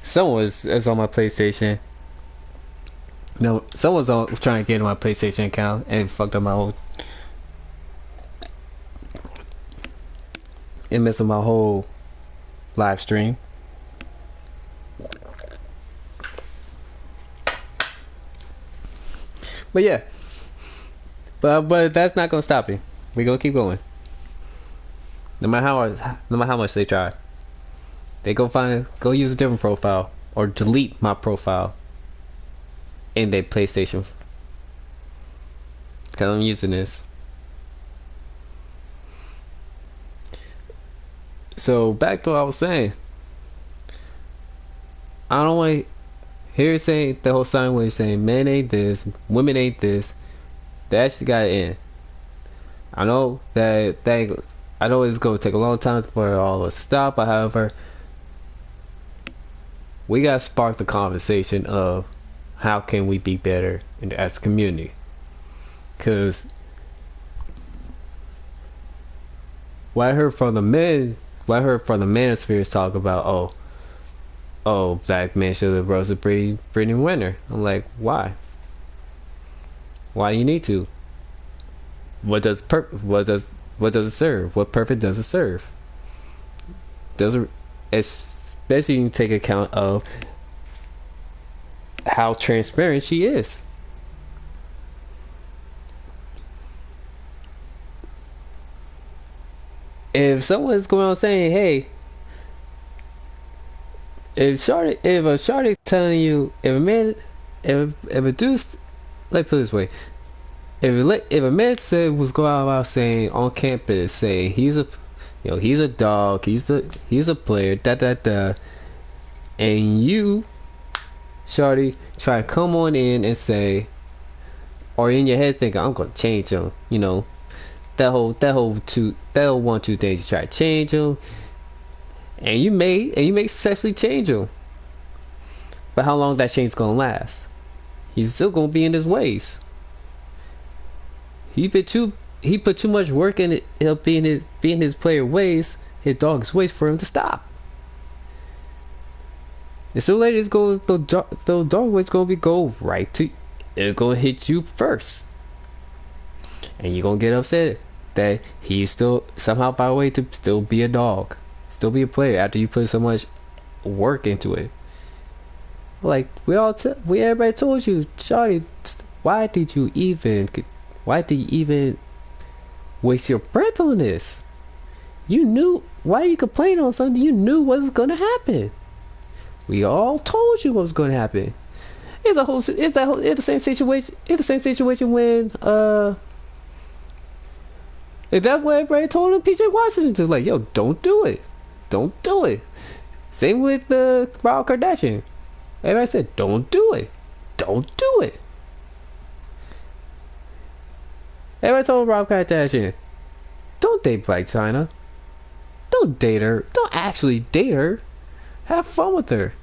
someone is on my PlayStation. No, someone's trying to get in my PlayStation account and fucked up my whole. It messed up my whole live stream. But yeah, but that's not gonna stop me. We gonna keep going. No matter how much they try, they go use a different profile or delete my profile in their PlayStation. Cause I'm using this. So back to what I was saying. I don't want to hear saying the whole sign where saying men ain't this, women ain't this. That actually got to end. I know I know it's going to take a long time for all of us to stop, but however, we got to spark the conversation of how can we be better as a community. Because what I heard from the manospheres talk about, oh, black men should have rose a pretty winner. I'm like, why? Why do you need to? What does it serve? What purpose does it serve? Especially you take account of how transparent she is. If someone's going on saying, hey, if a shorty's telling you, if a dude's, let's put it this way, if a man was going out saying on campus, say he's a dog, he's a player, and you, shorty, try to come on in and say, or in your head thinking, I'm gonna change him, that whole 1-2 things, you try to change him, and you may successfully change him, but how long that change gonna last? He's still gonna be in his ways. He put too much work in it. He'll be in his player ways, his dog's ways, for him to stop. And so later, the dog ways gonna go right to, it's gonna hit you first, and you're gonna get upset that he still somehow found a way to still be a dog, still be a player after you put so much work into it. Like everybody told you, Shawty, why did you even waste your breath on this? You knew, why you complain on something you knew was gonna happen? We all told you what was gonna happen. It's the same situation. It's the same situation when if that's what everybody told him, PJ Washington to, like, yo, don't do it. Don't do it. Same with Rob Kardashian. Everybody said, don't do it. Don't do it. Everybody told Rob Kardashian, don't date Black China. Don't date her. Don't actually date her. Have fun with her.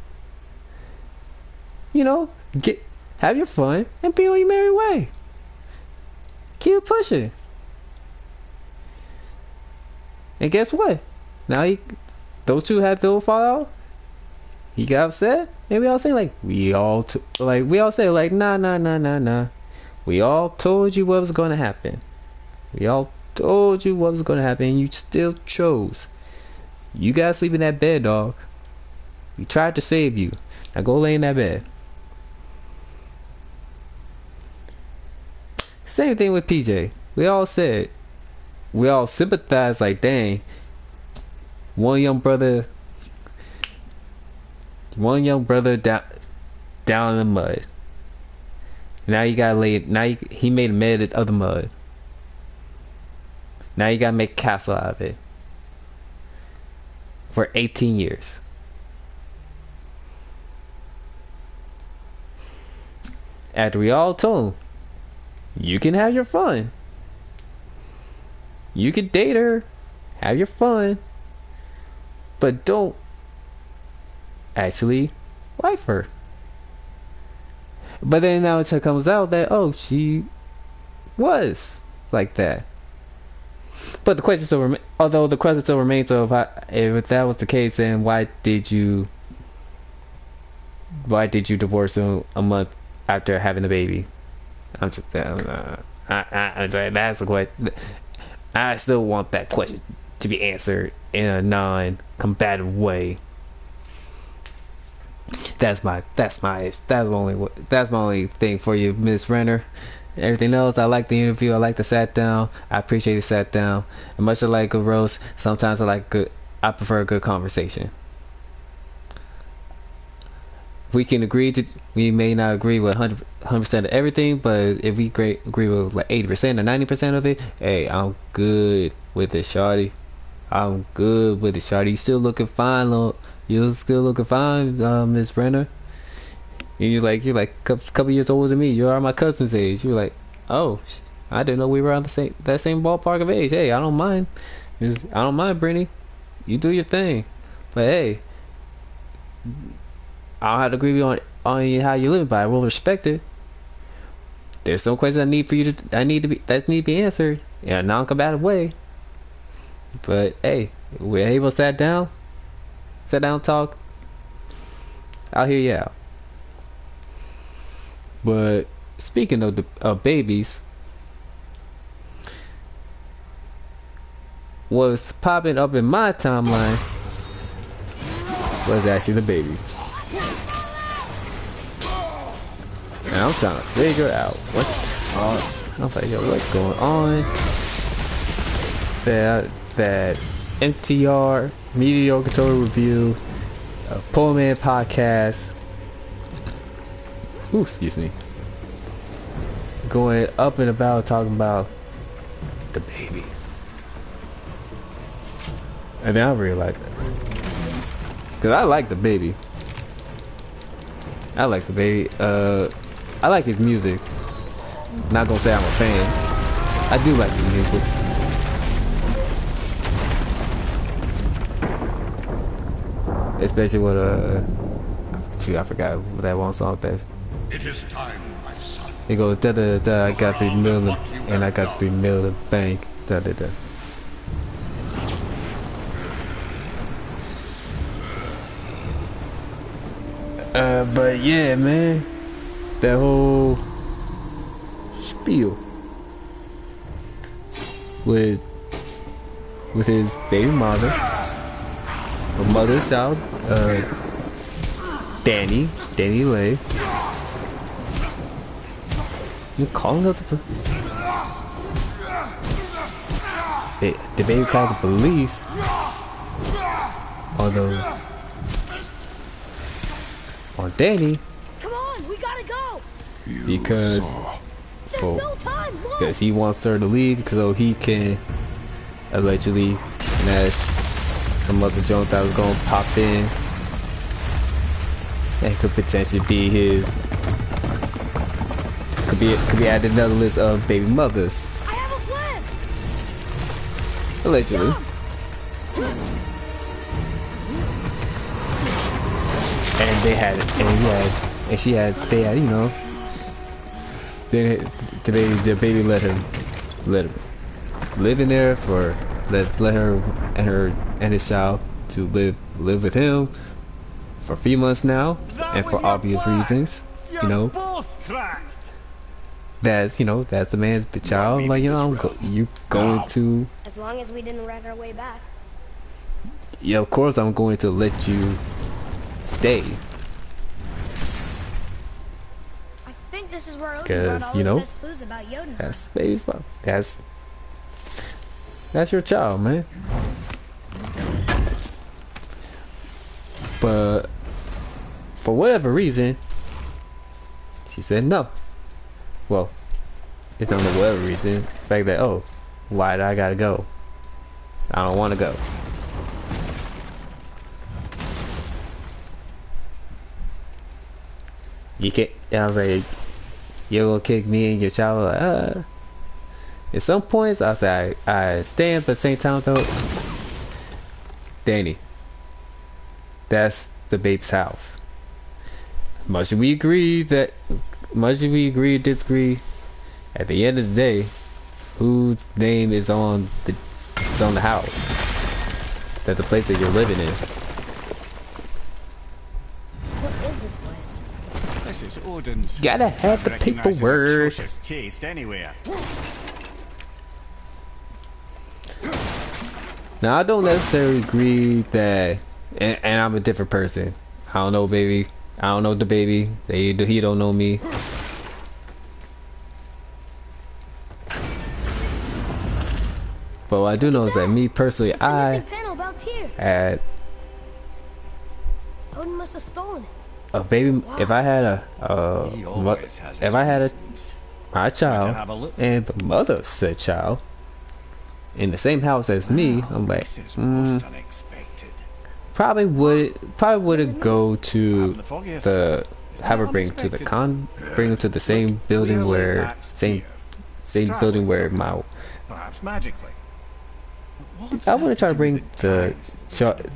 Have your fun and be on your merry way. Keep it pushing. And guess what? Now those two had their fallout. He got upset. And we all say we all say nah. We all told you what was gonna happen. We all told you what was gonna happen, and you still chose. You gotta sleep in that bed, dog. We tried to save you. Now go lay in that bed. Same thing with PJ. We all sympathized, like, dang, one young brother down in the mud. Now you gotta he made a bed of the mud. Now you gotta make a castle out of it. For 18 years. After we all told him, you can have your fun. You can date her, have your fun, but don't actually wife her. But then now it comes out that, she was like that. But the question still remains of, if that was the case, then why did you Why did you divorce him a month after having the baby? I'm just, I'm sorry, that's a question. I still want that question to be answered in a non-combative way. That's my only thing for you, Miss Renner. Everything else, I like the interview. I like the sat down. I appreciate the sat down. And much like a roast, sometimes I prefer a good conversation. We may not agree with 100% of everything, but if we agree with like 80% or 90% of it, hey, I'm good with it, shawty. I'm good with it, shawty. You still looking fine, you still looking fine, Miss Renner. And you're like a couple years older than me. You are my cousin's age. You're like, oh, I didn't know we were on the same ballpark of age. Hey, I don't mind. I don't mind, Brittany. You do your thing, but hey, I don't have to agree with you on how you live, but I will respect it. There's some questions that need to be answered in a non-combative way. But hey, we're able to sit down, talk. I'll hear you out. But speaking of babies, what's popping up in my timeline was actually the baby. And I'm trying to figure out what's on. I was like, yo, what's going on? That MTR Mediocre Total Review, a Poor Man podcast. Ooh, excuse me. Going up and about talking about the baby. And then I realized that. Cause I like the baby. I like the baby. I like his music. Not gonna say I'm a fan. I do like his music. Especially with I forgot that one song that. It is time, my son. It goes da da da. I got 3 million and I got 3 million in the bank. Da da da. But yeah, man, that whole spiel with his baby mother, her mother's child, Danny Lay. You calling up the baby called the police, although on Danny. Come on, we gotta go. Because he wants her to leave so he can allegedly smash some other joint that was gonna pop in and could potentially be his, could be added to another list of baby mothers. I have a plan. Allegedly. And they had, they had, you know, the baby let him live in there for, let her and his child to live with him for 3 months now, and for obvious reasons, you know. That's the man's child. Like, you know, you going to. As long as we didn't wreck our way back. Yeah, of course I'm going to let you stay. I think this is where Odin brought Because, all you his know, best clues about Yoden. that's baby's mom. That's your child, man. But for whatever reason, she said no. Well, it's not for whatever reason. The fact that, oh, why do I gotta go? I don't want to go. You can't. I was like, you're gonna kick me and your child? Like, At some points, I say I stand, but at the same time, though, Danny, that's the babe's house. Much as we agree, disagree, at the end of the day, whose name is on the house? That's the place that you're living in. What is this place? it's Odin's. Gotta have the Recognizes paperwork. atrocious taste anywhere. Now I don't necessarily agree that, and I'm a different person. I don't know, baby. I don't know the baby. He don't know me. But what I do know is that me personally, It's the I missing panel about here. had Odin must have stolen it. a baby. If I had He always has if I had reasons. my child have a look? and the mother of said child in the same house as me, I'm like, This is most unexpected. probably wouldn't go to Haven't the foggiest. the It's have her not bring to the unexpected. bring her to the same building Clearly where that's same here. building where Traveling my somehow. Perhaps magically. But what's I that want to try to do bring with the giants?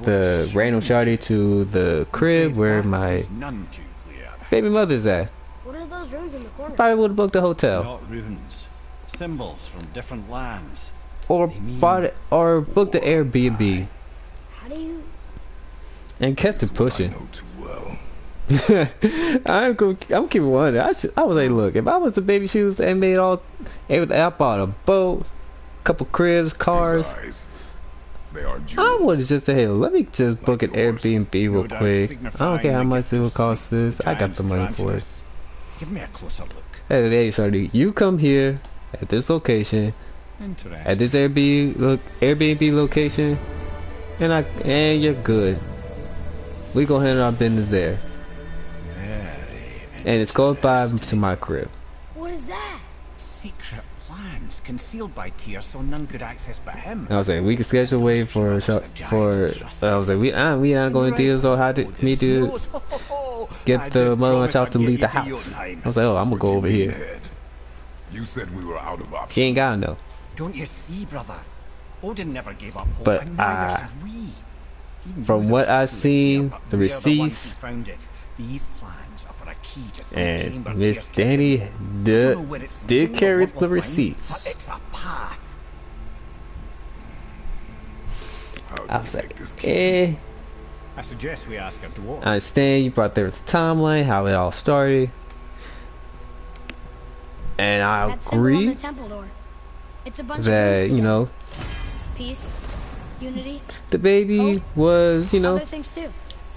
the random Shardy to the crib where my Is none too clear. baby mother's at. What are those runes in the corner? Probably would have booked a hotel Not runes. Symbols from different lands. or bought it or booked the Airbnb How do you... and kept it I pushing. know too well. I'm keeping one. I was like, look, if I was the baby shoes and made all, I bought a boat, couple cribs, cars. These eyes, they are I jewels. would have just said, hey, let me just book an yours. Airbnb real No doubt quick. I signifying don't care how the much gift it of would cost sleep this. I got giants the money granted for it. us. Give me a closer look. Hey, Shorty, you come here at this location, Interesting. at this Airbnb location, and you're good. We gonna handle our business there, and it's going by to my crib. What is that? Secret plans concealed by Tyr so none could access but him. I was like, we can schedule a way for. I was like, we not going to deal. So how did me do get the mother of my child to leave the house? I was like, oh, I'm gonna go over here. Head. You said we were out of options. She ain't gotta know. Don't you see, brother? Odin never gave up hope, But, and neither should we. He knew from there what was I've truth seen, here, but the we're ones receipts, who found it. These plans are for a key to some and chamber Miss Tyr's kept. Danny We don't know where it's did leading or carry what the we'll find, receipts. but it's a path. How do I we was take like, this key? I suggest we ask a dwarf. I understand you brought there was a timeline, how it all started. And I That symbol on agree the temple door. It's a bunch of that, runes you together. know, Peace, unity, the baby was, you know, other things too.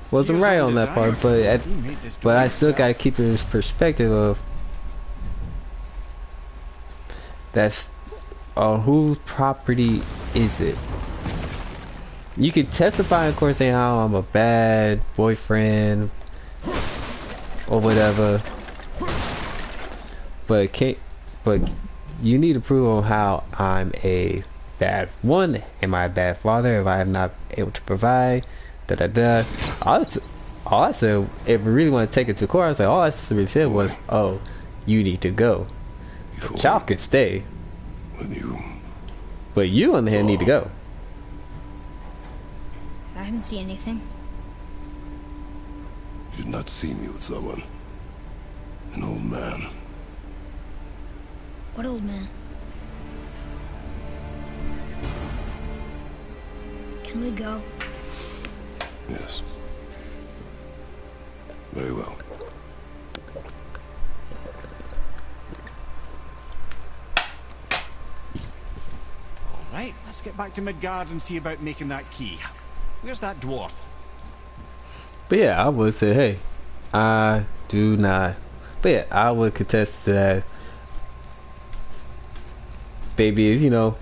wasn't Tyr's right own on that part, desire. but He made this but door I still himself. gotta keep it in perspective of that's whose property is it? You can testify, of course, saying how I'm a bad boyfriend or whatever, but you need to prove on how I'm a bad one. Am I a bad father if I am not able to provide? Da da da. All I said, if we really want to take it to court, I said all I really said was, "Oh, you need to go. The Before child can stay, when you but you on the hand need to go." I didn't see anything. did not see me with someone, an old man. What old man? Can we go? Yes. Very well. Right, let's get back to Midgard and see about making that key. Where's that dwarf? But yeah, I would say, hey, I do not. But yeah, I would contest to that. Baby is, you know,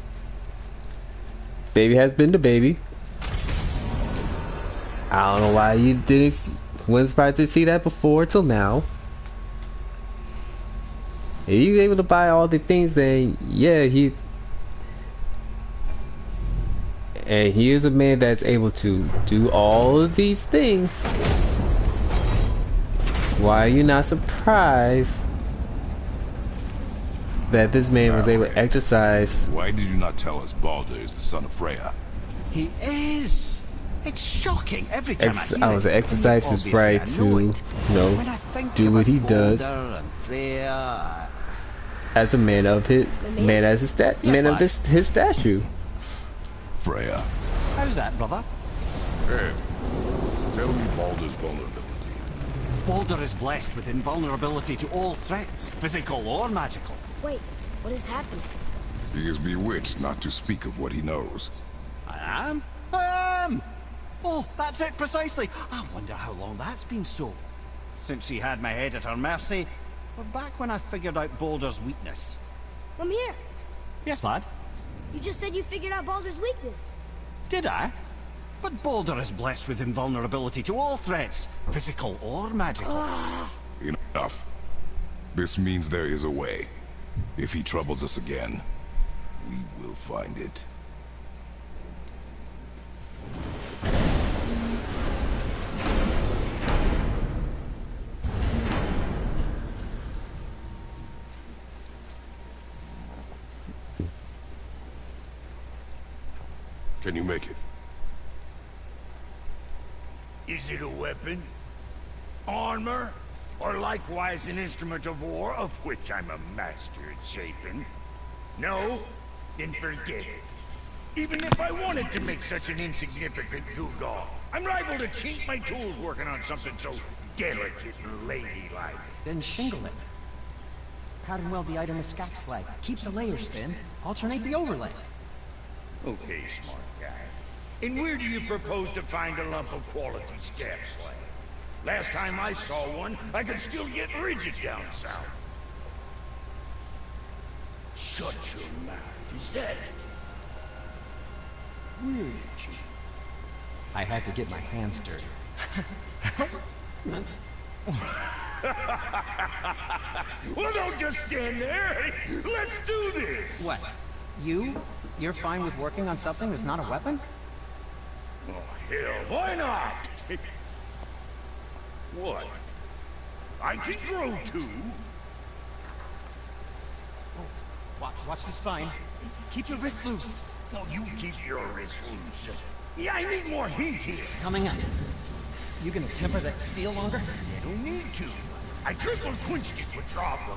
baby has been the baby. I don't know why you didn't. Wasn't surprised to see that before till now. If you able to buy all the things, then yeah, he is a man that's able to do all of these things. Why are you not surprised that this man was able to exercise? Why did you not tell us Baldur is the son of Freya? He is. It's shocking every time I hear I was it. exercise his Obviously, right I to, know you it. know, When I think do what about he does Baldur and Freya, as a man of his man as his man of lads. his statue. Freya. how's that, brother? Hey, tell me Baldur's vulnerability. Boulder is blessed with invulnerability to all threats, physical or magical. Wait, what is happening? He is bewitched not to speak of what he knows. I am? I am! Oh, that's it precisely. I wonder how long that's been so. Since she had my head at her mercy, or back when I figured out Boulder's weakness. I'm here. Yes, lad? You just said you figured out Baldur's weakness. Did I? But Boulder is blessed with invulnerability to all threats, physical or magical. Enough. This means there is a way. If he troubles us again, we will find it. Can you make it? Is it a weapon? Armor? Or likewise an instrument of war, of which I'm a master at shaping? No? Then forget it. Even if I wanted to make such an insignificant gewgaw, I'm liable to chink my tools working on something so delicate and ladylike. Then shingle it. Pattern weld the item with scap slag. Keep the layers thin. Alternate the overlay. Okay, smart guy. And where do you propose to find a lump of quality scab slag? Last time I saw one, I could still get rigid down south. Shut your mouth. Is that rigid? I had to get my hands dirty. Well, don't just stand there. Let's do this. What? You're fine with working on something that's not a weapon? Oh, hell, why not? What? I can grow too. Watch the spine. Keep your wrist loose. Oh, you keep your wrist loose. Yeah, I need more heat here. Coming up. You gonna temper that steel longer? I don't need to. I triple quenched it with Dravo.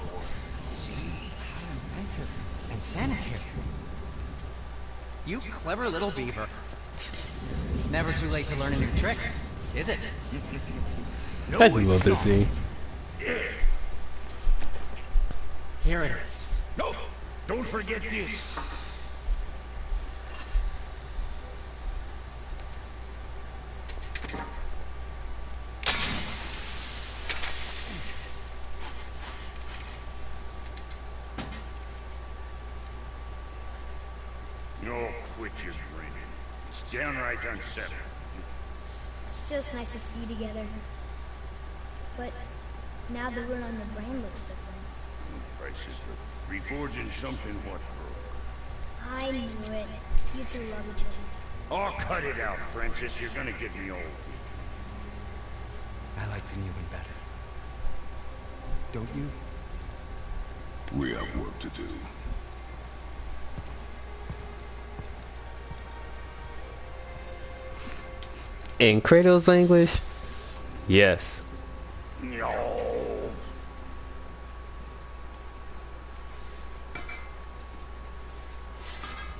See, how inventive and sanitary. You clever little beaver. Never too late to learn a new trick, is it? No, I just love it's this not. scene. Here it is. No, don't forget this. No, quit your grinning. It's downright unsettling. It feels nice to see you together. But now the rune on your brain looks different. Prices of reforging something what broke. I knew it. You two love each other. Oh, cut it out, Princess. You're gonna get me old. I like the new one better. Don't you? We have work to do. In Kratos' language, yes. No.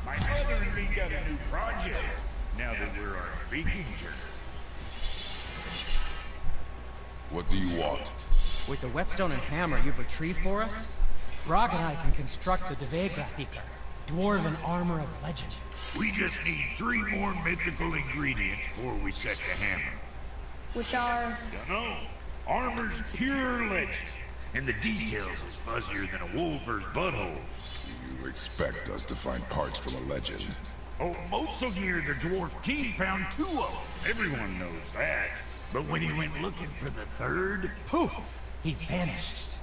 My mother and me got a new project. Now that we're on speaking terms. What do you want? With the whetstone and hammer you've retrieved for us, Brog and I can construct the Dvegrathika, dwarven armor of legend. We just need 3 more mythical ingredients before we set the hammer. Which are... Dunno. Armor's pure legend. And the details is fuzzier than a wolver's butthole. You expect us to find parts from a legend? Oh, Motsognir the Dwarf King found 2 of them. Everyone knows that. But when he went looking for the 3rd... Poof! He vanished.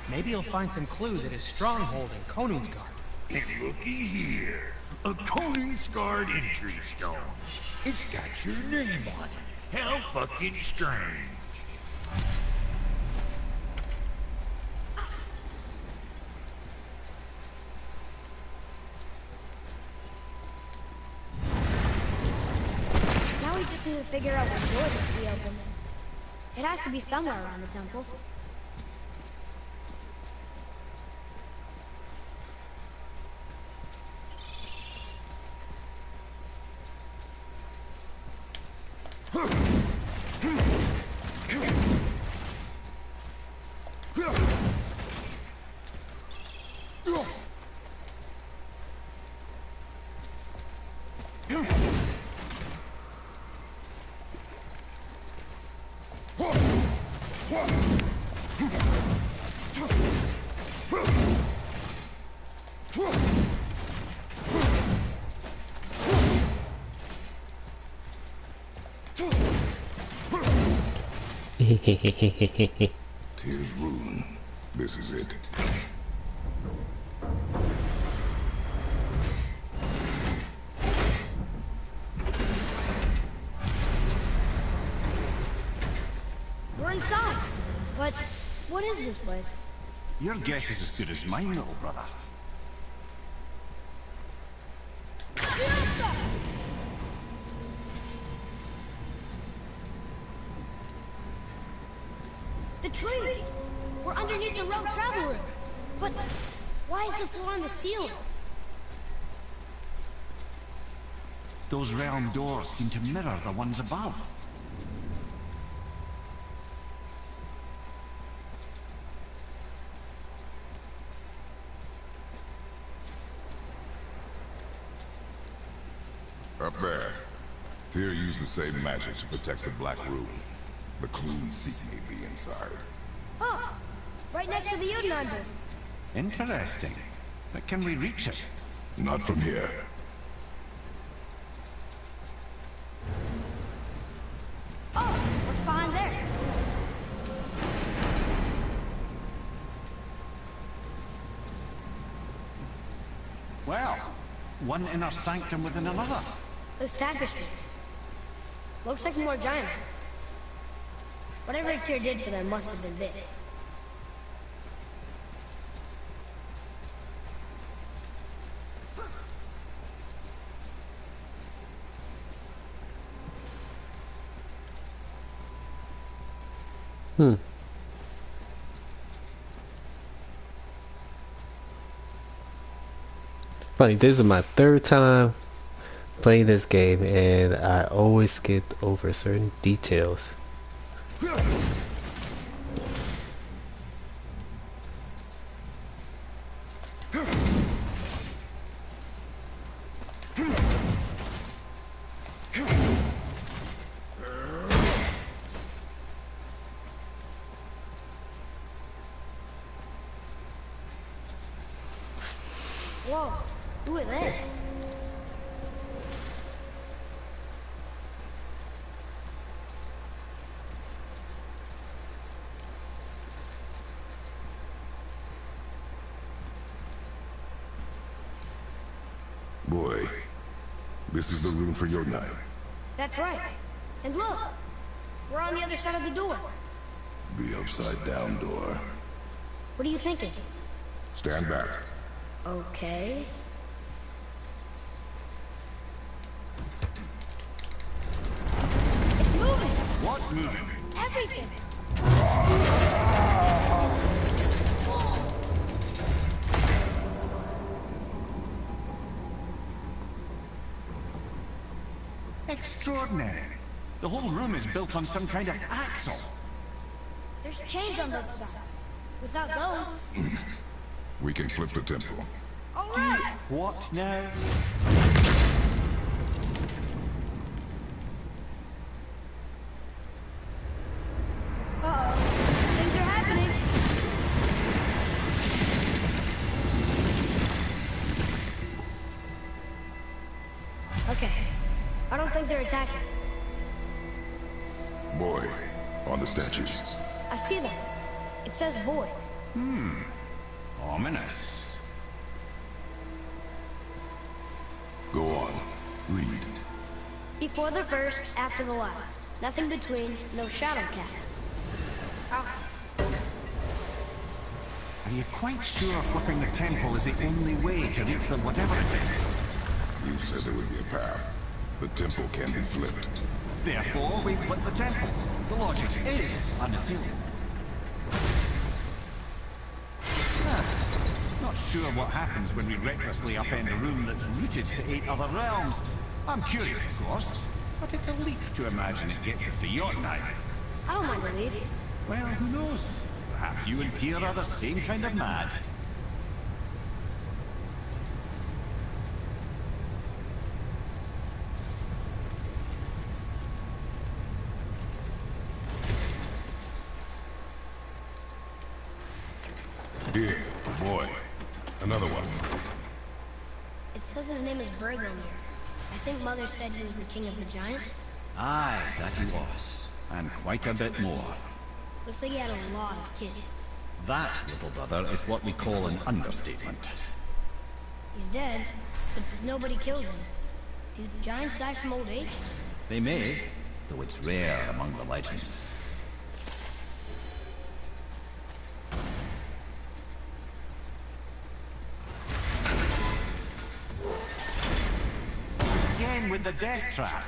Maybe he'll find some clues at his stronghold in Konunsgard. And looky here. A Conan-scarred entry stone. It's got your name on it. How fucking strange. Now we just need to figure out what door this reopen is. It has to be somewhere around the temple. Tears rune. This is it. We're inside. But what is this place? Your guess is as good as mine, little brother. The tree! We're underneath the road travel room. But why is the floor on the ceiling? Those realm doors seem to mirror the ones above. Up there. Tyr used the same magic to protect the Black Room. The clue we seek may be inside. Oh, right next to the Udenon door. Interesting. But can we reach it? Not from here. Oh, what's behind there? Well, one inner sanctum within another. Those tapestries. Looks like more giant. Whatever Tyr did for them must have been big. Funny, this is my third time playing this game and I always skip over certain details. Whoa, who are they? Boy, this is the rune for your knife. That's right. And look, we're on the other side of the door. The upside down door. What are you thinking? Stand back. Okay. It's moving! What's moving? Everything! Extraordinary. The whole room is built on some kind of axle. There's chains on both sides. Without those... We can flip the temple. Alright! What now? Uh-oh. Things are happening. Okay. I don't think they're attacking. Boy, on the statues. I see them. It says void. Ominous. Go on. Read. Before the first, after the last. Nothing between, no shadow cast. Are you quite sure flipping the temple is the only way to reach them, whatever it is? You said there would be a path. The temple can be flipped. Therefore, we flip the temple. The logic is unassailable. Not sure what happens when we recklessly upend a room that's rooted to 8 other realms. I'm curious, of course, but it's a leap to imagine it gets us to Jotunheim. I don't mind the lead. Well, who knows? Perhaps you and Tyr are the same kind of mad. Here, boy. Another one. It says his name is Bergomir. I think Mother said he was the king of the giants. Aye, that he was. And quite a bit more. Looks like he had a lot of kids. That, little brother, is what we call an understatement. He's dead, but nobody killed him. Do giants die from old age? They may, though it's rare among the legends. Again with the death trap.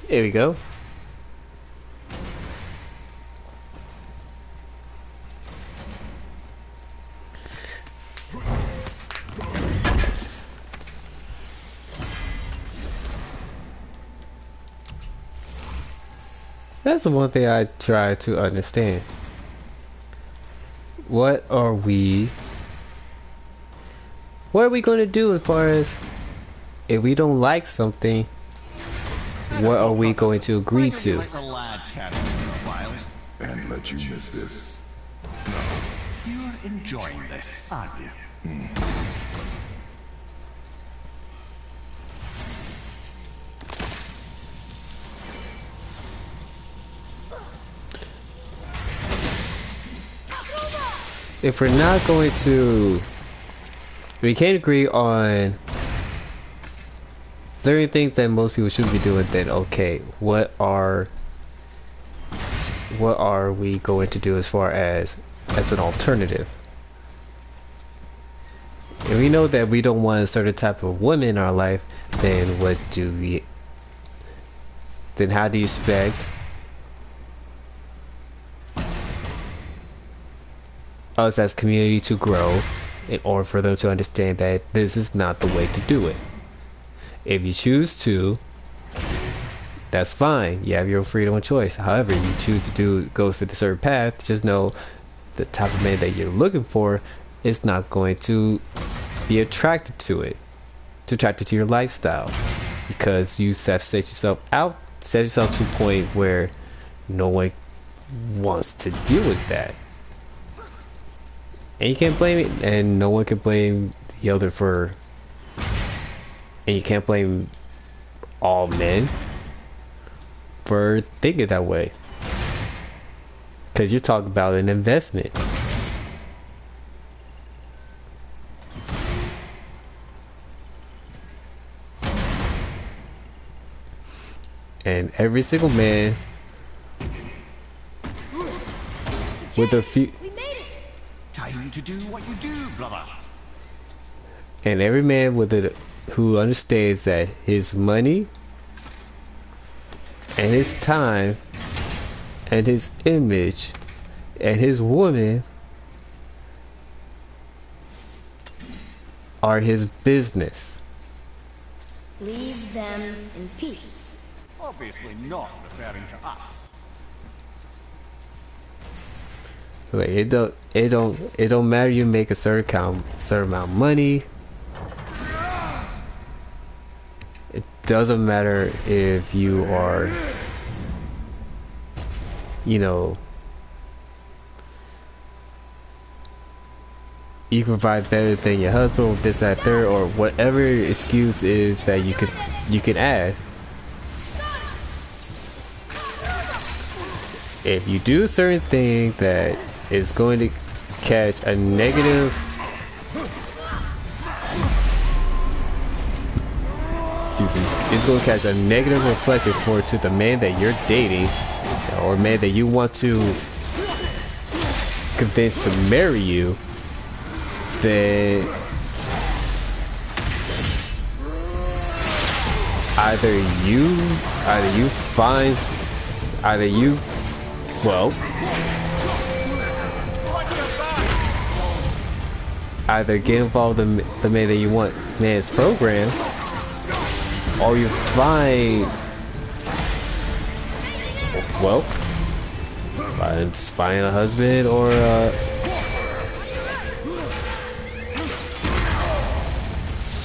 There we go. That's the one thing I try to understand. What are we going to do as far as if we don't like something? What are we going to agree to? Let the lad carry you for a while. And let you miss this. You're enjoying this, aren't you? If we're not going to, we can't agree on certain things that most people should be doing, then okay, what are we going to do as far as an alternative? If we know that we don't want a certain type of woman in our life, then how do you expect us as community to grow in order for them to understand that this is not the way to do it? If you choose to, that's fine. You have your freedom of choice. However, you choose to go through the certain path, just know the type of man that you're looking for is not going to be attracted to your lifestyle, because you have set yourself to a point where no one wants to deal with that. And you can't blame it, and no one can blame the other for, and you can't blame all men for thinking that way, because you're talking about an investment. And every single man with a few, We made it! Time to do what you do, brother. and every man who understands that his money and his time and his image and his woman are his business. Leave them in peace. Obviously not referring to us. Like it don't matter. You make a certain amount of money. It doesn't matter if you are, you know, you can provide better than your husband with this, that, third, or whatever excuse is that you can add. If you do a certain thing that is going to catch a negative, it's going to catch a negative reflection to the man that you're dating, or man that you want to convince to marry you, then either you find Either you, well, either get involved in the man that you want man's program, or you find, well, find a husband or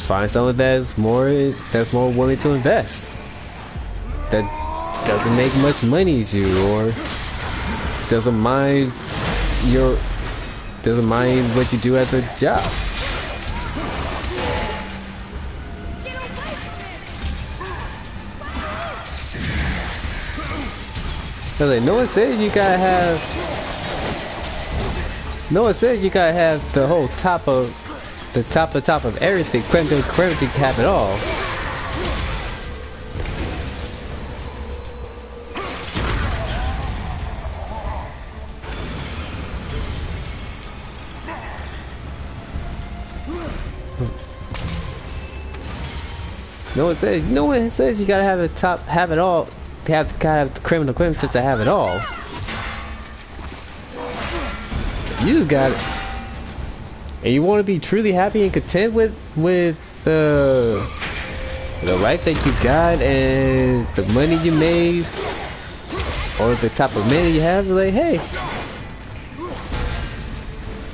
find someone that's more willing to invest, that doesn't make much money as you, or doesn't mind what you do as a job. Like, no one says you gotta have the whole top of everything, creme de creme to have it all. No one says you gotta have it all. Gotta have the creme de la creme just to have it all. You just got it, and you want to be truly happy and content with the life that you got and the money you made, or the type of man you have. Like, hey,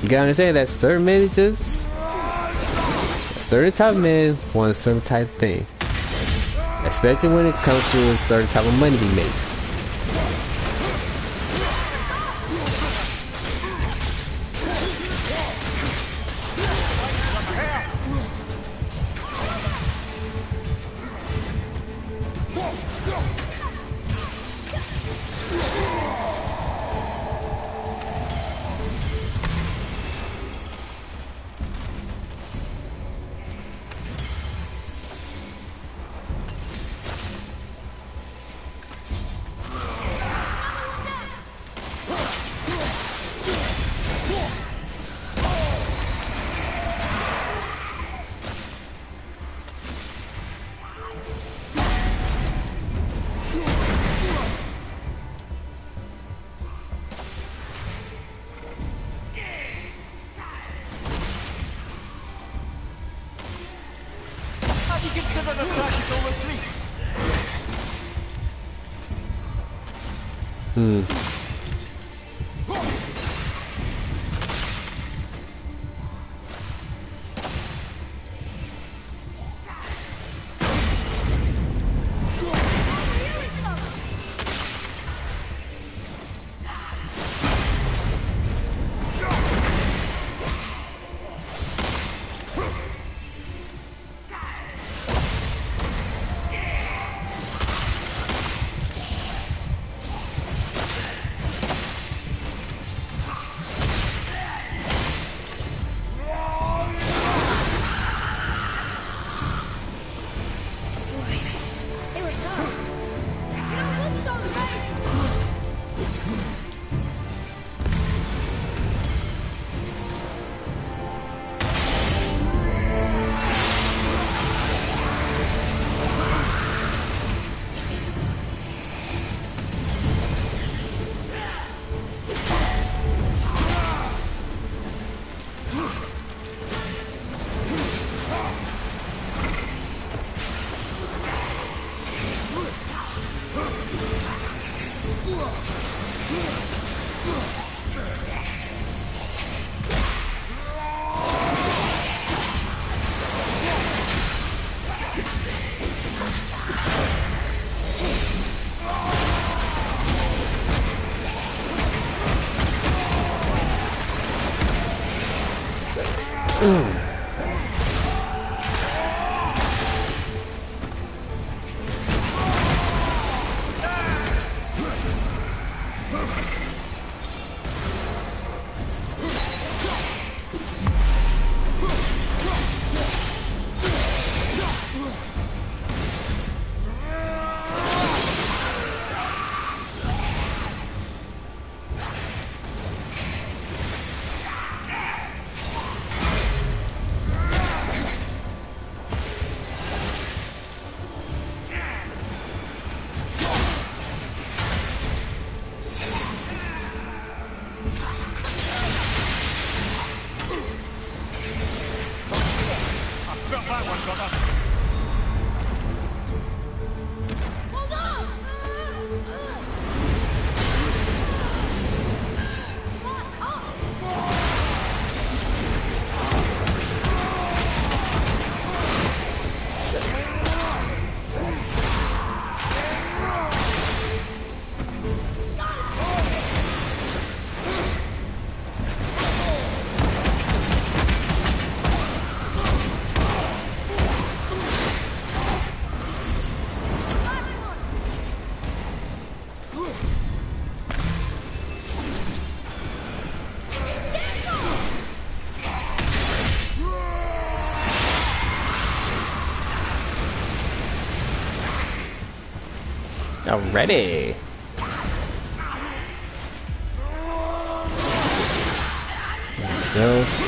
you gotta understand that certain men a certain type of man want a certain type of thing. Especially when it comes to a certain type of money he makes. Already. There we go.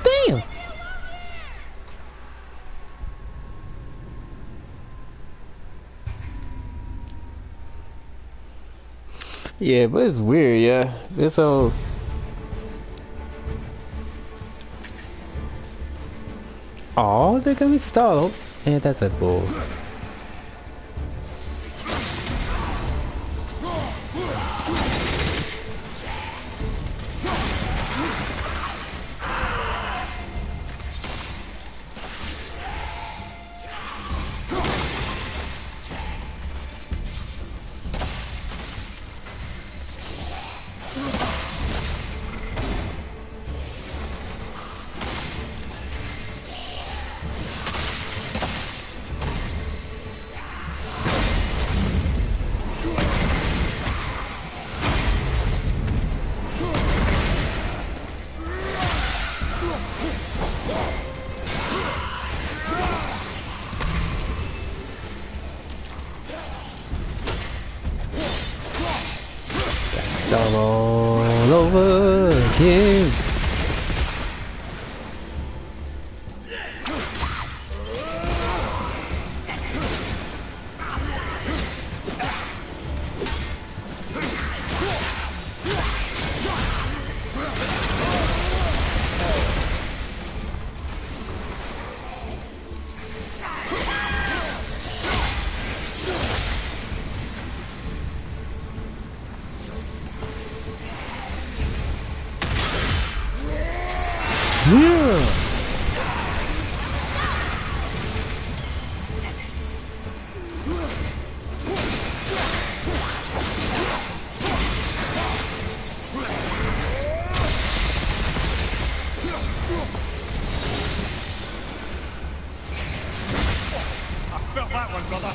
Damn. Yeah, but it's weird, yeah. This whole oh, they're gonna be stalled. Man, that's a bull. Start all over again. Yeah. Felt that one, brother.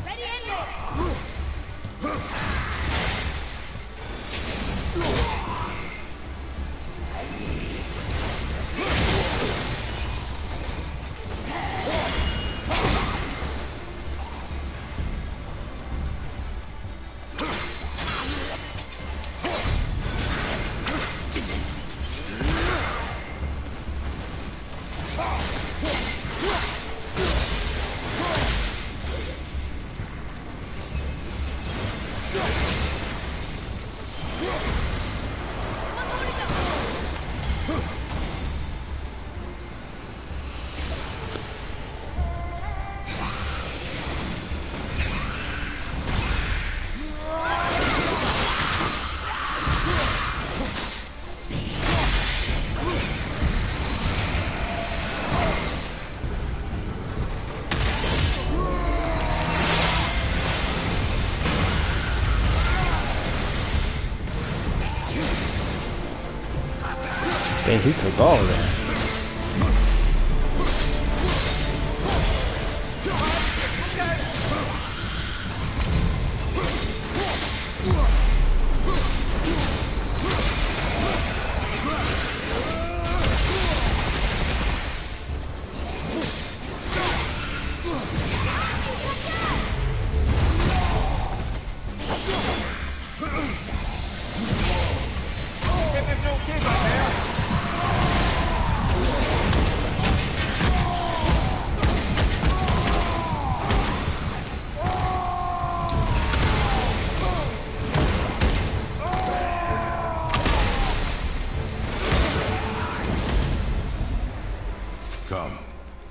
Ready and wait. Dang, he took all of that.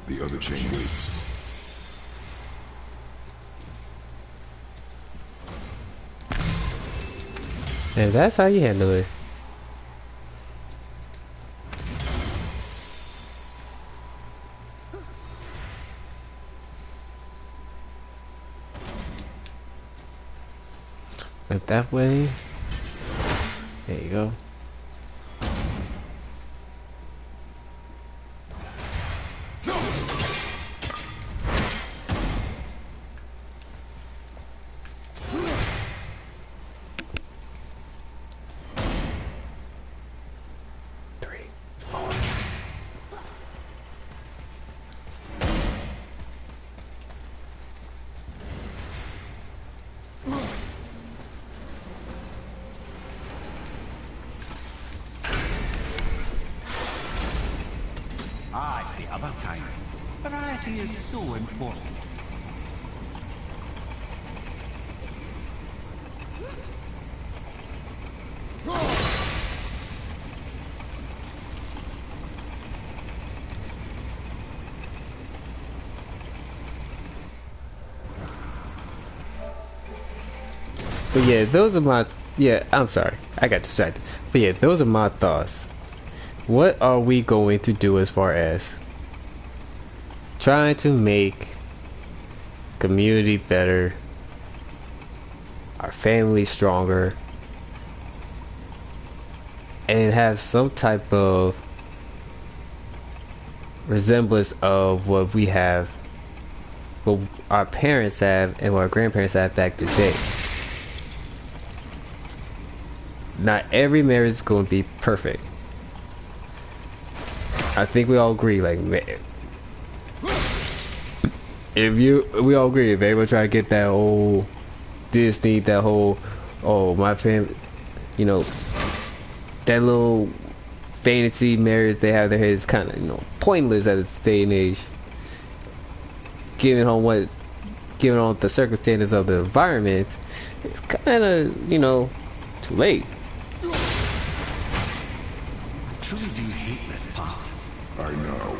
The other chain waits. And that's how you handle it. Went that way. There you go. Ah, it's the other kind. Variety is so important. But yeah, those are my, yeah, I'm sorry, I got distracted. But yeah, those are my thoughts. What are we going to do as far as trying to make community better, our family stronger, and have some type of resemblance of what we have, what our parents have and what our grandparents have back in the day. Not every marriage is going to be perfect. I think we all agree, like, man, we all agree, if everyone try to get that whole Disney, that whole, oh, my family, you know, that little fantasy marriage they have in their head is kind of, you know, pointless at this day and age. Given on the circumstances of the environment, it's kind of, you know, too late. I truly do hate this part. I know.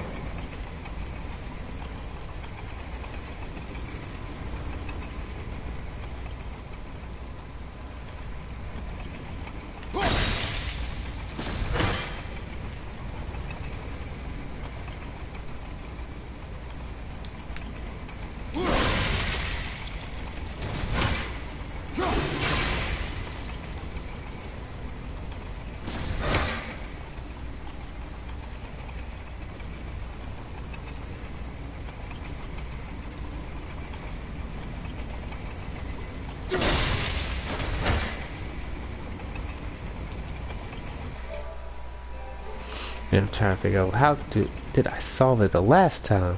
And I'm trying to figure out how did I solve it the last time?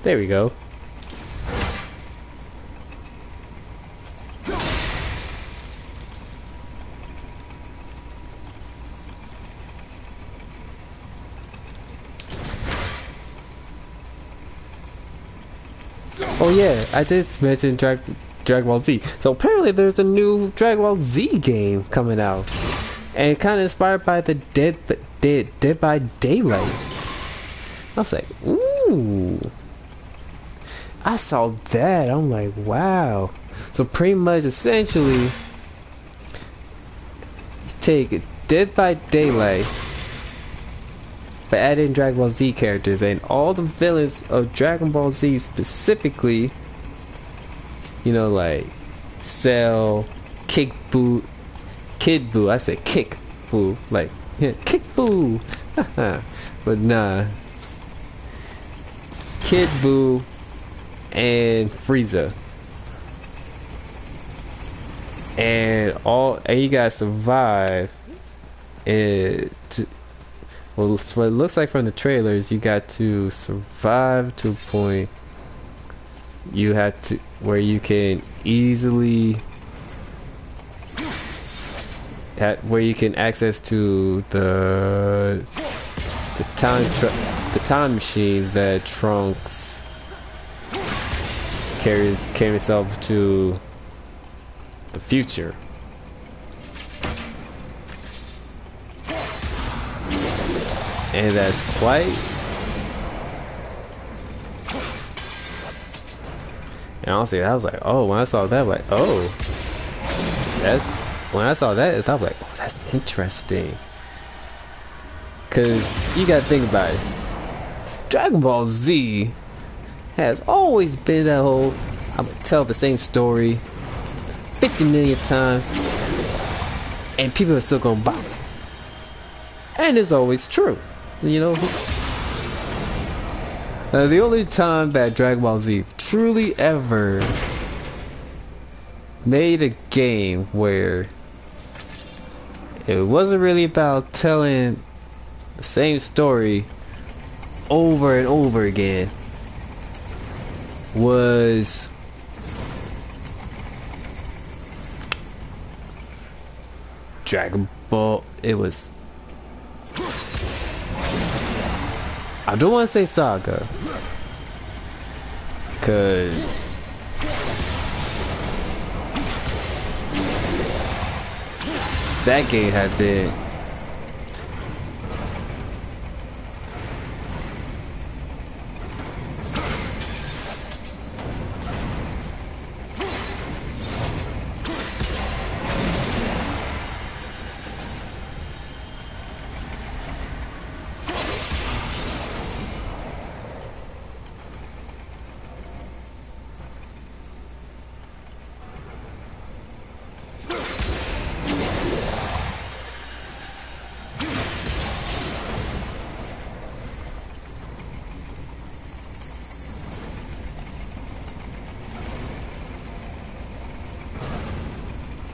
There we go. Oh yeah, I did mention Dragon Ball Z. So apparently there's a new Dragon Ball Z game coming out, and kind of inspired by the Dead by Daylight. I was like, ooh. I saw that. I'm like, wow. So pretty much, essentially, take Dead by Daylight, but add in Dragon Ball Z characters and all the villains of Dragon Ball Z specifically. You know, like Cell, Kid Buu. I said Kick Buu, like yeah, Kick Buu. But nah, Kid Buu and Frieza, and you gotta survive. Well, what it looks like from the trailers, you got to survive to a point. You have to where you can easily where you can access to the time machine that Trunks carried himself to the future. And that's quite. And honestly, I was like, oh, when I saw that, I'm like, oh, that's when I saw that, I was like, oh, that's interesting. Cause you gotta think about it. Dragon Ball Z has always been that whole, I would tell the same story 50 million times, and people are still gonna buy it. And it's always true, you know. The only time that Dragon Ball Z truly ever made a game where it wasn't really about telling the same story over and over again was Dragon Ball. It was, I don't want to say Saga, cause that game had been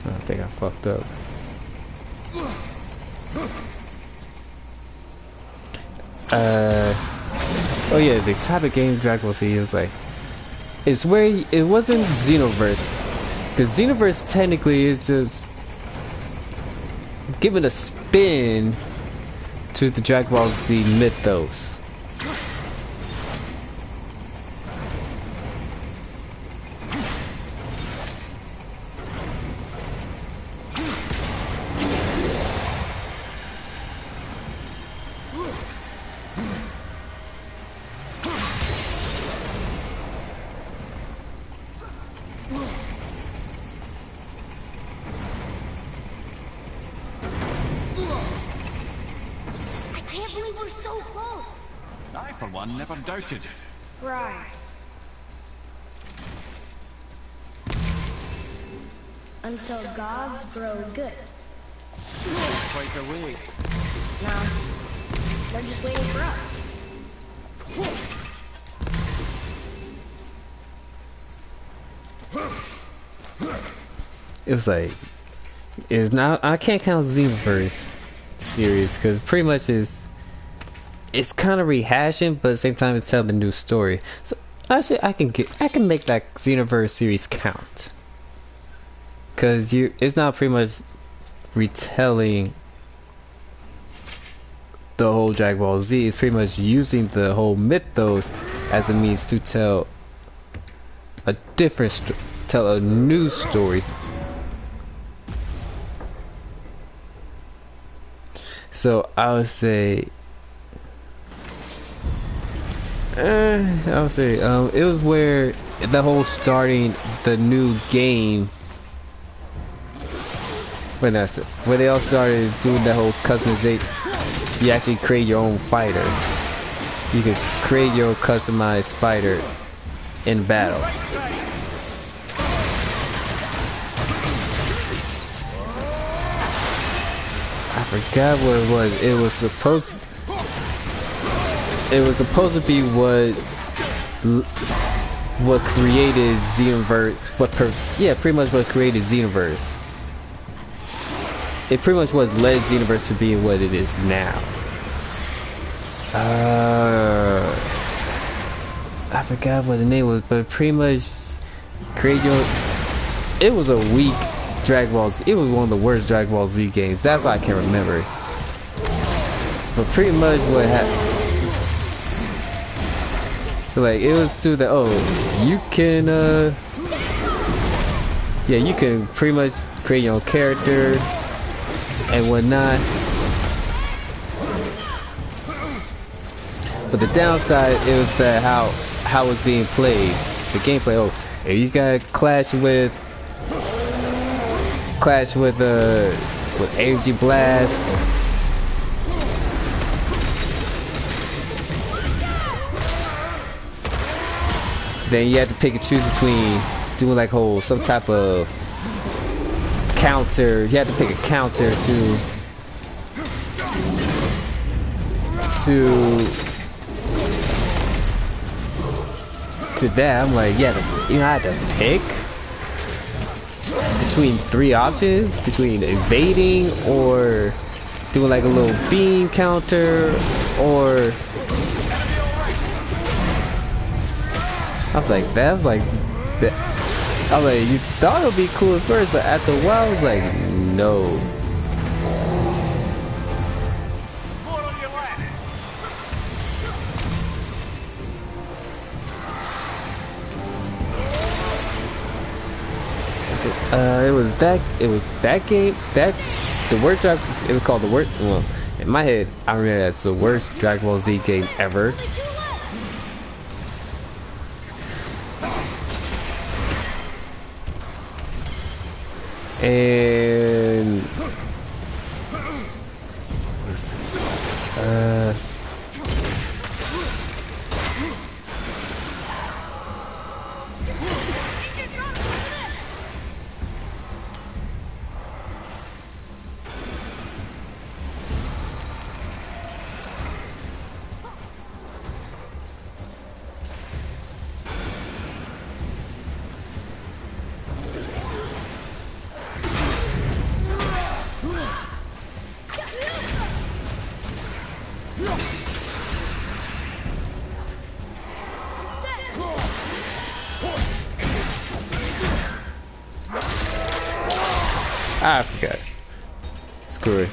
I think I fucked up. Oh yeah, the type of game Dragon Ball Z was like, it's where it wasn't Xenoverse, because Xenoverse technically is just giving a spin to the Dragon Ball Z mythos. I, for one, never doubted. Right. Until gods grow good. Quite a way. Nah, they're just waiting for us. It was like, it's not, I can't count Xenoverse series because pretty much it's kind of rehashing, but at the same time it's telling a new story. So actually I can make that Xenoverse series count, because it's not pretty much retelling the whole Dragon Ball Z. It's pretty much using the whole mythos as a means to tell a tell a new story. So I would say it was where the whole starting the new game, when they all started doing that whole customization. You actually create your own fighter. You could create your customized fighter in battle. I forgot what it was. It was supposed to be what created Xenoverse. Pretty much what created Xenoverse. It pretty much what led Xenoverse to being what it is now. I forgot what the name was, but pretty much create your it was a weak Dragon Ball Z. It was one of the worst Dragon Ball Z games. That's why I can't remember it. But pretty much what happened, like it was through the you can yeah, you can pretty much create your own character and whatnot. But the downside is that how it's being played, the gameplay. If you got clash with Energy Blast, then you have to pick and choose between doing like some type of counter. You have to pick a counter to that. I'm like, yeah, you know, I had to pick between 3 options, between evading or doing like a little beam counter, or I was like, you thought it would be cool at first, but after a while I was like, no. It was that game, the worst it was called the worst, well, in my head I remember that's the worst Dragon Ball Z game ever. And let's see. I forgot. Screw it.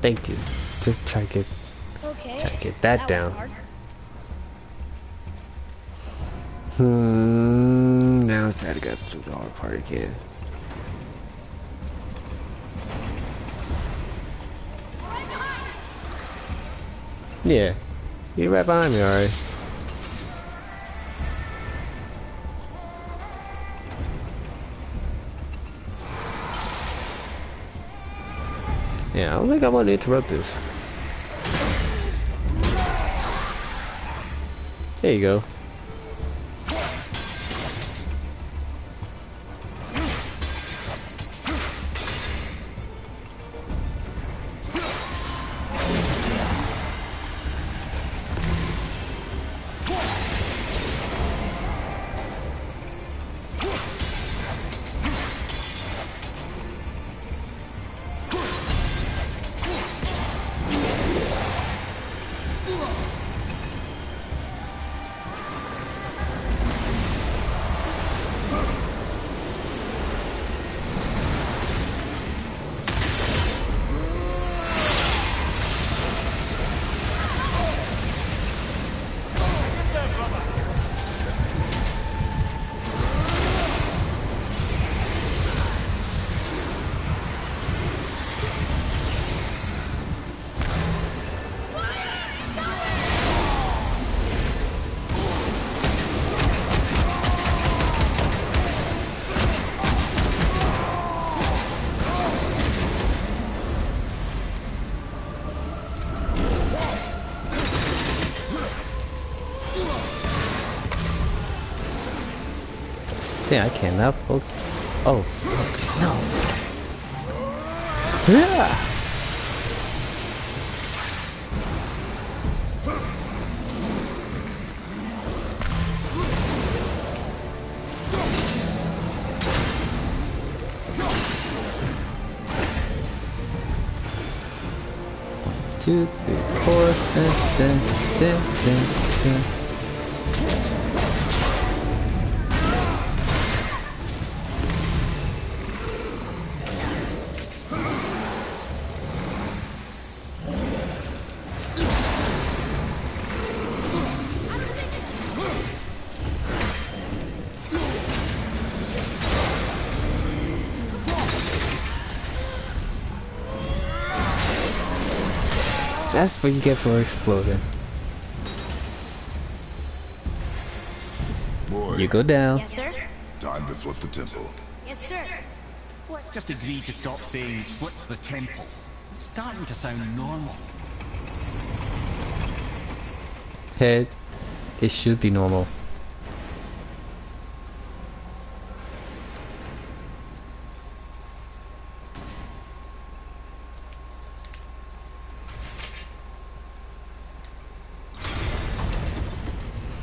Thank you. Just try to get that down. Now it's time to go through the hard part again. Yeah, you're right behind me, alright. Yeah, I don't think I want to interrupt this. There you go. I cannot focus. Oh, fuck. No. Yeah. One, 2, 3, 4. That's what you get for exploding. Boy, You go down. Yes, sir? time to flip the temple. Yes, sir. Let's just agree to stop saying flip the temple. It's starting to sound normal. Head, it should be normal.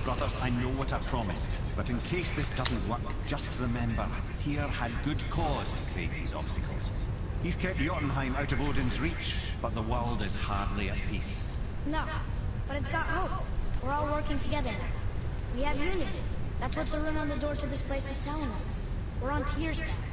Brothers, I know what I promised, but in case this doesn't work, just remember, Tyr had good cause to create these obstacles. He's kept Jotunheim out of Odin's reach, but the world is hardly at peace. No, but it's got hope. We're all working together now. We have unity. That's what the rune on the door to this place was telling us. We're on Tyr's path.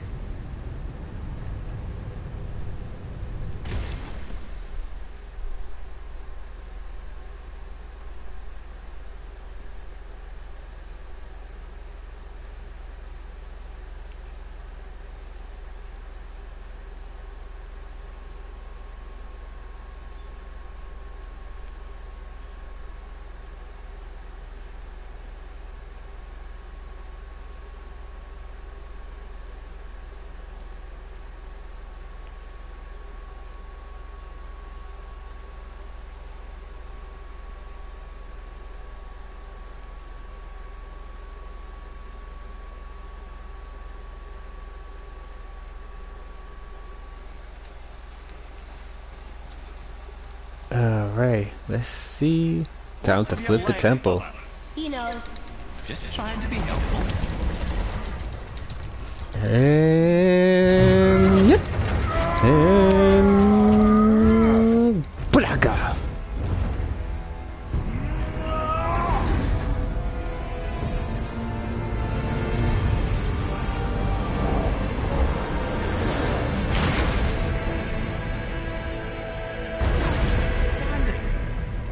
Alright, let's see. Time to flip the temple. He knows. Just trying to be helpful. And yep. And Braga.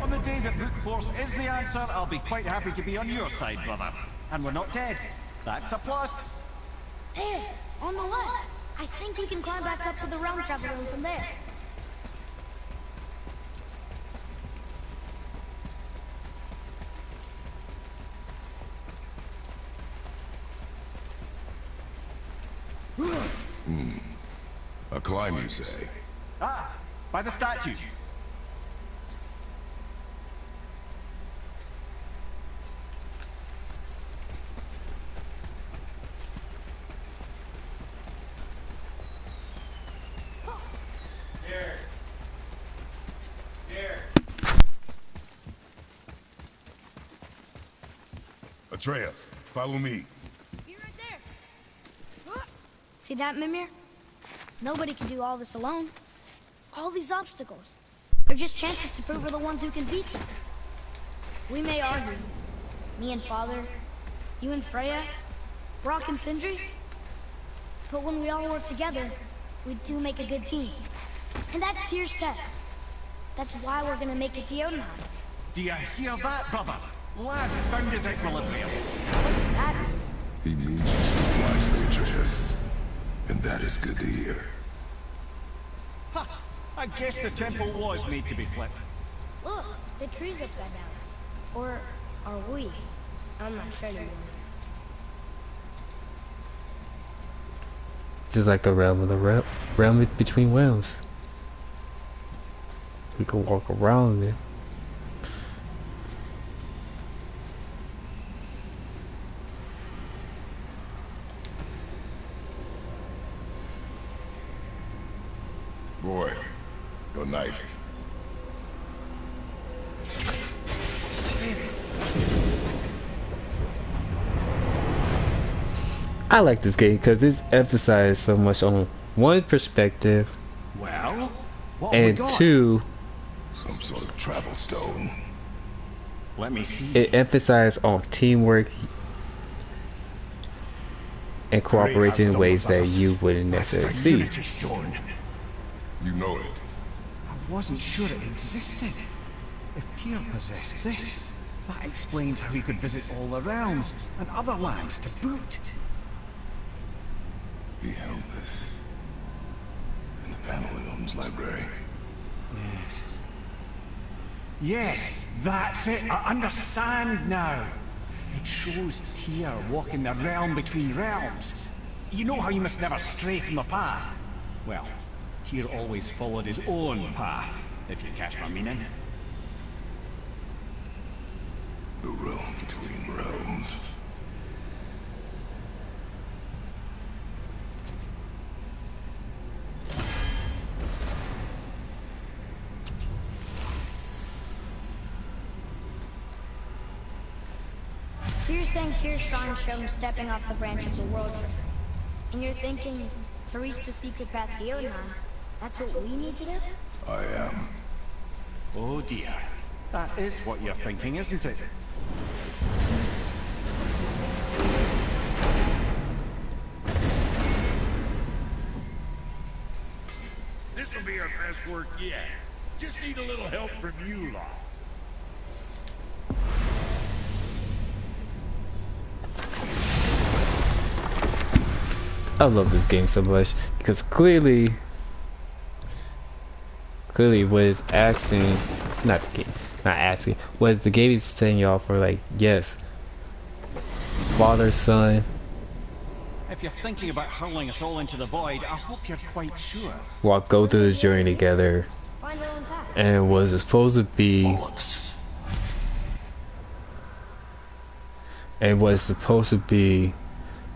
On the day that brute force is the answer, I'll be quite happy to be on your side, brother. And we're not dead. That's a plus. There, on the left. I think we can climb back up to the realm travel room from there. A climb, you say? Ah, by the statues. Atreus, follow me. Be right there. See that, Mimir? Nobody can do all this alone. All these obstacles. They're just chances to prove we're the ones who can beat them. We may argue. Me and Father, you and Freya, Brock and Sindri. But when we all work together, we do make a good team. And that's Tyr's test. That's why we're gonna make it to Jotunheim. Do you hear that, brother? Lad found his equilibrium. What's that? He means you speak wisely, Atreus. And that is good to hear. Ha! I guess the temple was made to be flipped. Look, the tree's upside down. Or are we? I'm not sure anymore. Just like the realm of the realm between realms. We can walk around it. Boy, your knife. I like this game because it's emphasized so much on one perspective, Well, what have we and got? two, Some sort of travel stone. Let me see. it emphasized on teamwork and cooperation in ways that you wouldn't necessarily see. Unity stone. You know it. I wasn't sure it existed. If Tyr possessed this, that explains how he could visit all the realms and other lands to boot. He held this in the panel in Odin's library. Yes. Yes, that's it. I understand now. It shows Tyr walking the realm between realms. You know how you must never stray from the path? Well, Tyr always followed his own path, if you catch my meaning. The realm between realms. So you're saying Tyr's trying to show him stepping off the branch of the world tree. And you're thinking, to reach the secret path to Jotunheim, that's what we need to do? I am. Oh dear. That is what you're thinking, isn't it? This'll be our best work yet. Just need a little help from you lot. I love this game so much because clearly what it's asking, not asking, what the game is saying y'all for, like, yes, father, son. If you're thinking about hurling us all into the void, I hope you're quite sure. Go through this journey together, Find their own path. and was supposed to be,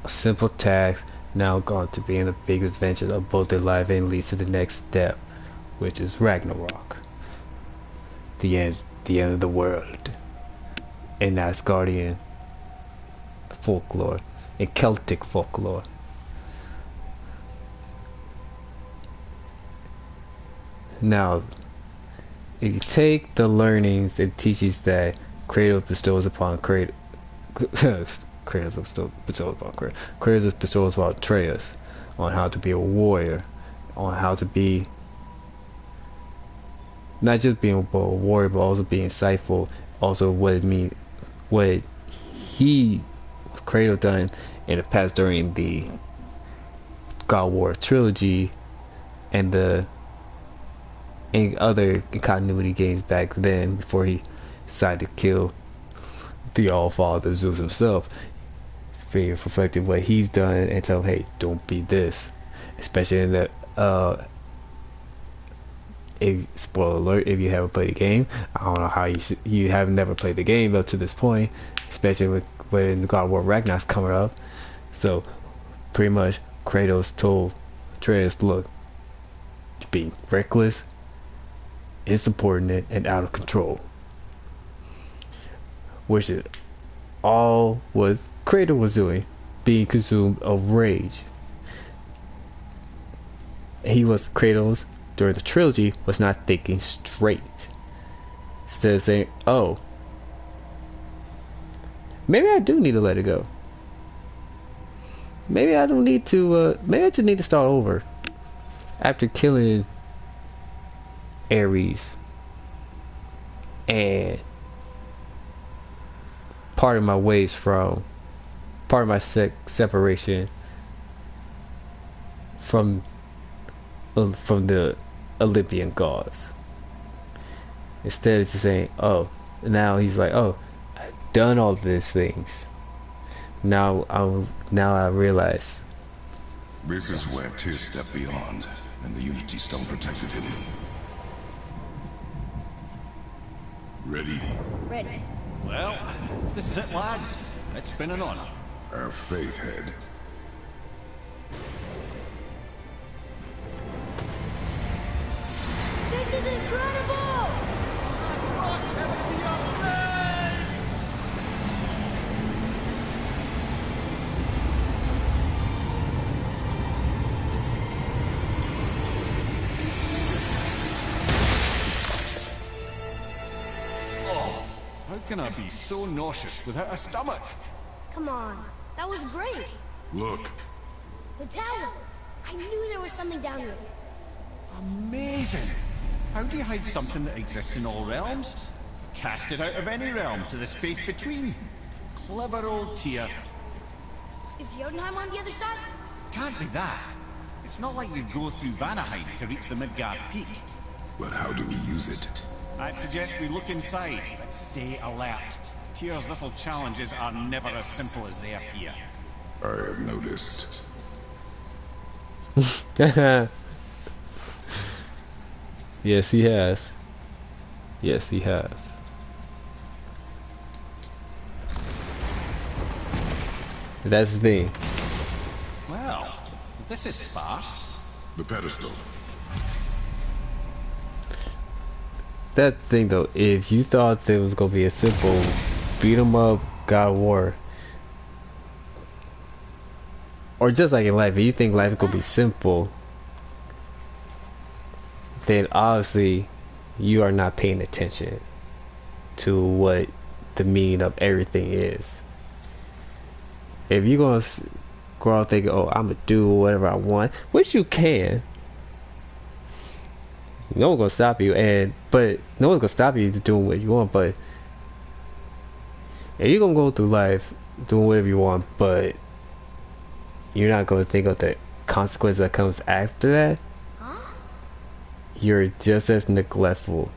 a simple task, now gone to being the biggest adventure of both their life and leads to the next step, which is Ragnarok, the end of the world, in Asgardian folklore, in Celtic folklore. Now, if you take the learnings and teachings that Kratos bestows upon Kratos bestows upon Atreus, on how to be a warrior, on how to be not just being a warrior, but also being insightful. Also, what Kratos done in the past during the God of War trilogy and other continuity games back then, before he decided to kill the All-Father Zeus himself. It's very reflective what he's done, and tell him, hey, don't be this. Especially in the spoiler alert, if you haven't played the game, I don't know how you have never played the game up to this point, especially when God of War Ragnarok's coming up. So pretty much Kratos told Atreus, look, you're being reckless, insubordinate, and out of control, which is all was Kratos was doing, being consumed of rage. Kratos during the trilogy was not thinking straight. Instead of saying, oh, maybe I do need to let it go. Maybe I don't need to, maybe I just need to start over. After killing Ares and part of my separation from the Olympian gods. Instead of just saying, oh, now he's like, oh, I've done all these things. Now I realize. This is where Tyr stepped beyond, and the Unity Stone protected him. Ready? Ready. Well, this is it, lads. It's been an honor. Our faith head. This is incredible! How can I be so nauseous without a stomach? Come on, that was great. Look, The tower. I knew there was something down here. Amazing! How do you hide something that exists in all realms? Cast it out of any realm to the space between. Clever old Tyr. Is Jotunheim on the other side? Can't be that. It's not like you go through Vanaheim to reach the Midgard Peak. but how do we use it? I'd suggest we look inside, but stay alert. Tyr's little challenges are never as simple as they appear. I have noticed. Yes, he has. Yes, he has. That's the thing. Well, this is sparse. The pedestal. That's the thing though, if you thought there was gonna be a simple beat 'em up God of War, or just like in life, if you think life is gonna be simple, then obviously you are not paying attention to what the meaning of everything is. If you're gonna go out thinking, oh, I'm gonna do whatever I want, which you can, no one's gonna stop you, but no one's gonna stop you to doing what you want. But if you're gonna go through life doing whatever you want, but you're not gonna think of the consequence that comes after that, you're just as neglectful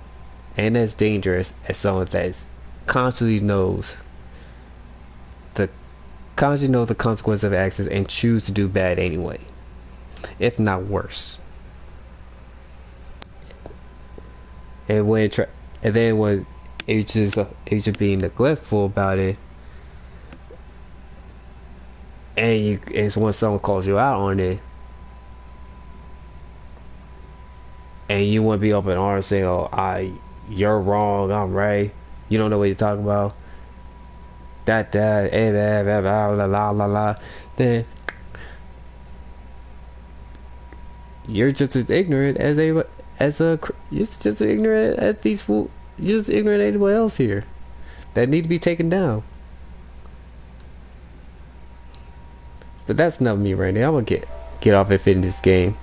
and as dangerous as someone that constantly knows the consequence of actions and choose to do bad anyway, if not worse. And when it's just being neglectful about it, and it's when someone calls you out on it, and you want to be open arms saying, "Oh, you're wrong, I'm right. You don't know what you're talking about." Then you're just as ignorant as you're just as ignorant as these fools. You're just ignorant as anyone else here that need to be taken down. But that's not me right now. I'm gonna get off and finish this game.